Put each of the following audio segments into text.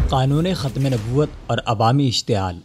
قانون ختم نبوت اور عوامی اشتعال۔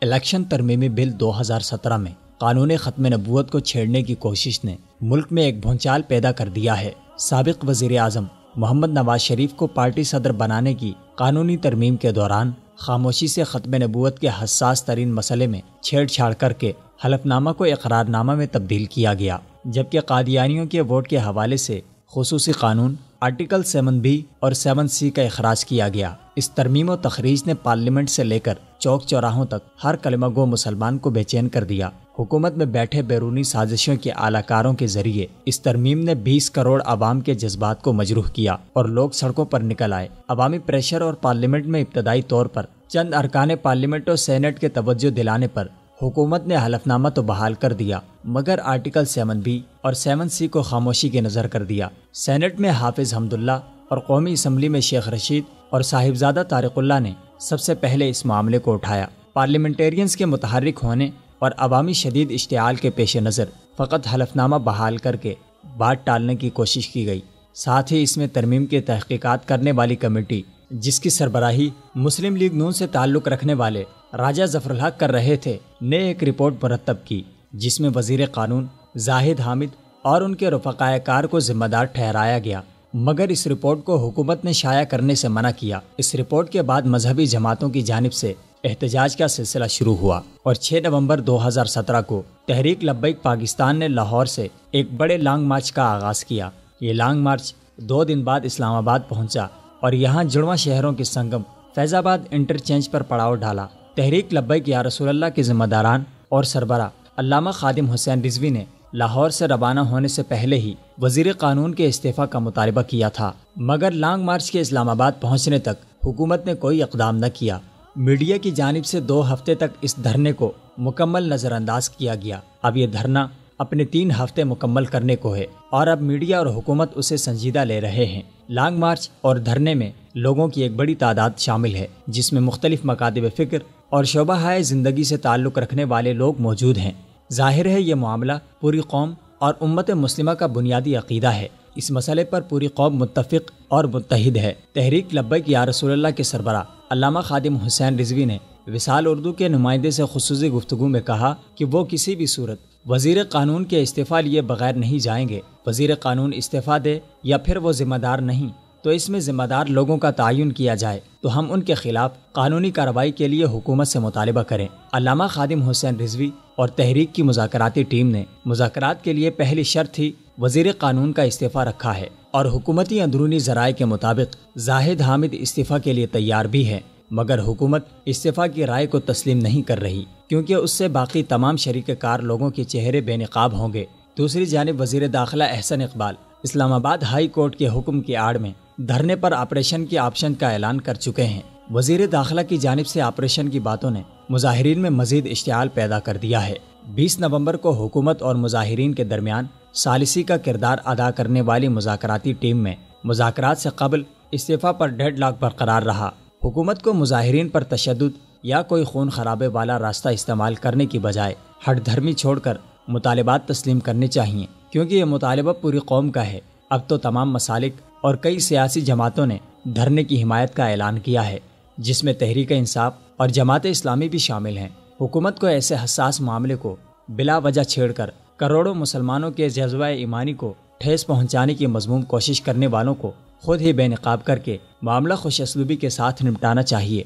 الیکشن ترمیمی بل 2017 میں قانون ختم نبوت کو چھیڑنے کی کوشش نے ملک میں ایک بھونچال پیدا کر دیا ہے۔ سابق وزیر اعظم محمد نواز شریف کو پارٹی صدر بنانے کی قانونی ترمیم کے دوران خاموشی سے ختم نبوت کے حساس ترین مسئلے میں چھیڑ چھاڑ کر کے حلف نامہ کو اقرار نامہ میں تبدیل کیا گیا، جبکہ قادیانیوں کے ووٹ کے حوالے سے خصوصی قانون آرٹیکل 7B اور 7C کا اخراج کیا گیا۔ اس ترمیم و تخریج نے پارلیمنٹ سے لے کر چوک چوراہوں تک ہر کلمہ گو مسلمان کو بے چین کر دیا۔ حکومت میں بیٹھے بیرونی سازشوں کے اعلی کاروں کے ذریعے اس ترمیم نے 20 کروڑ عوام کے جذبات کو مجروح کیا اور لوگ سڑکوں پر نکل آئے۔ عوامی پریشر اور پارلیمنٹ میں ابتدائی طور پر چند ارکان پارلیمنٹ اور سینٹ کے توجہ دلانے پر حکومت نے حلف نامہ تو بحال کر دیا، مگر آرٹیکل 7B اور 7C کو خاموشی کی نظر کر دیا۔ سینٹ میں حافظ حمداللہ اور قومی اسمبلی میں شیخ رشید اور صاحبزادہ طارق اللہ نے سب سے پہلے اس معاملے کو اٹھایا۔ پارلیمنٹیرینز کے متحرک ہونے اور عوامی شدید اشتعال کے پیش نظر فقط حلف نامہ بحال کر کے بات ٹالنے کی کوشش کی گئی۔ ساتھ ہی اس میں ترمیم کی تحقیقات کرنے والی کمیٹی، جس کی سربراہی مسلم لیگ نون سے تعلق رکھنے والے راجہ ظفر الحق کر رہے تھے، نے ایک رپورٹ مرتب کی جس میں وزیر قانون زاہد حامد اور ان کے رفقائے کار کو ذمہ دار ٹھہرایا گیا، مگر اس رپورٹ کو حکومت نے شائع کرنے سے منع کیا۔ اس رپورٹ کے بعد مذہبی جماعتوں کی جانب سے احتجاج کا سلسلہ شروع ہوا اور 6 نومبر 2017 کو تحریک لبیک پاکستان نے لاہور سے ایک بڑے لانگ مارچ کا آغاز کیا۔ یہ لانگ مارچ 2 دن بعد اسلام آباد پہنچا اور یہاں جڑواں شہروں کے سنگم فیض آباد انٹرچینج پر پڑاؤ ڈالا۔ تحریک لبیک یا رسول اللہ کے ذمہ داران اور سربراہ علامہ خادم حسین رضوی نے لاہور سے روانہ ہونے سے پہلے ہی وزیر قانون کے استعفیٰ کا مطالبہ کیا تھا، مگر لانگ مارچ کے اسلام آباد پہنچنے تک حکومت نے کوئی اقدام نہ کیا۔ میڈیا کی جانب سے 2 ہفتے تک اس دھرنے کو مکمل نظر انداز کیا گیا۔ اب یہ دھرنا اپنے 3 ہفتے مکمل کرنے کو ہے اور اب میڈیا اور حکومت اسے سنجیدہ لے رہے ہیں۔ لانگ مارچ اور دھرنے میں لوگوں کی ایک بڑی تعداد شامل ہے، جس میں مختلف مکاتب فکر اور شعبہ ہائے زندگی سے تعلق رکھنے والے لوگ موجود ہیں۔ ظاہر ہے یہ معاملہ پوری قوم اور امت مسلمہ کا بنیادی عقیدہ ہے۔ اس مسئلے پر پوری قوم متفق اور متحد ہے۔ تحریک لبیک یا رسول اللہ کے سربراہ علامہ خادم حسین رضوی نے وصال اردو کے نمائندے سے خصوصی گفتگو میں کہا کہ وہ کسی بھی صورت وزیر قانون کے استعفیٰ لیے بغیر نہیں جائیں گے۔ وزیر قانون استعفیٰ دے یا پھر وہ ذمہ دار نہیں تو اس میں ذمہ دار لوگوں کا تعین کیا جائے تو ہم ان کے خلاف قانونی کارروائی کے لیے حکومت سے مطالبہ کریں۔ علامہ خادم حسین رضوی اور تحریک کی مذاکراتی ٹیم نے مذاکرات کے لیے پہلی شرط ہی وزیر قانون کا استعفیٰ رکھا ہے اور حکومتی اندرونی ذرائع کے مطابق زاہد حامد استعفیٰ کے لیے تیار بھی ہے، مگر حکومت استعفیٰ کی رائے کو تسلیم نہیں کر رہی کیونکہ اس سے باقی تمام شریک کار لوگوں کے چہرے بے نقاب ہوں گے۔ دوسری جانب وزیر داخلہ احسن اقبال اسلام آباد ہائی کورٹ کے حکم کی آڑ میں دھرنے پر آپریشن کی آپشن کا اعلان کر چکے ہیں۔ وزیر داخلہ کی جانب سے آپریشن کی باتوں نے مظاہرین میں مزید اشتعال پیدا کر دیا ہے۔ 20 نومبر کو حکومت اور مظاہرین کے درمیان ثالثی کا کردار ادا کرنے والی مذاکراتی ٹیم میں مذاکرات سے قبل استعفیٰ پر ڈیڈ لاک برقرار رہا۔ حکومت کو مظاہرین پر تشدد یا کوئی خون خرابے والا راستہ استعمال کرنے کی بجائے ہٹ دھرمی چھوڑ کر مطالبات تسلیم کرنے چاہیے، کیونکہ یہ مطالبہ پوری قوم کا ہے۔ اب تو تمام مسالک اور کئی سیاسی جماعتوں نے دھرنے کی حمایت کا اعلان کیا ہے، جس میں تحریک انصاف اور جماعت اسلامی بھی شامل ہیں۔ حکومت کو ایسے حساس معاملے کو بلا وجہ چھیڑ کر کروڑوں مسلمانوں کے جذبہ ایمانی کو ٹھیس پہنچانے کی مذموم کوشش کرنے والوں کو خود ہی بے نقاب کر کے معاملہ خوش اسلوبی کے ساتھ نمٹانا چاہیے۔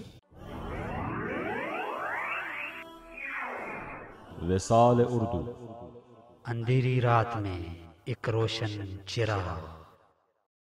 وصال اردو، اندھیری رات میں ایک روشن چراغ۔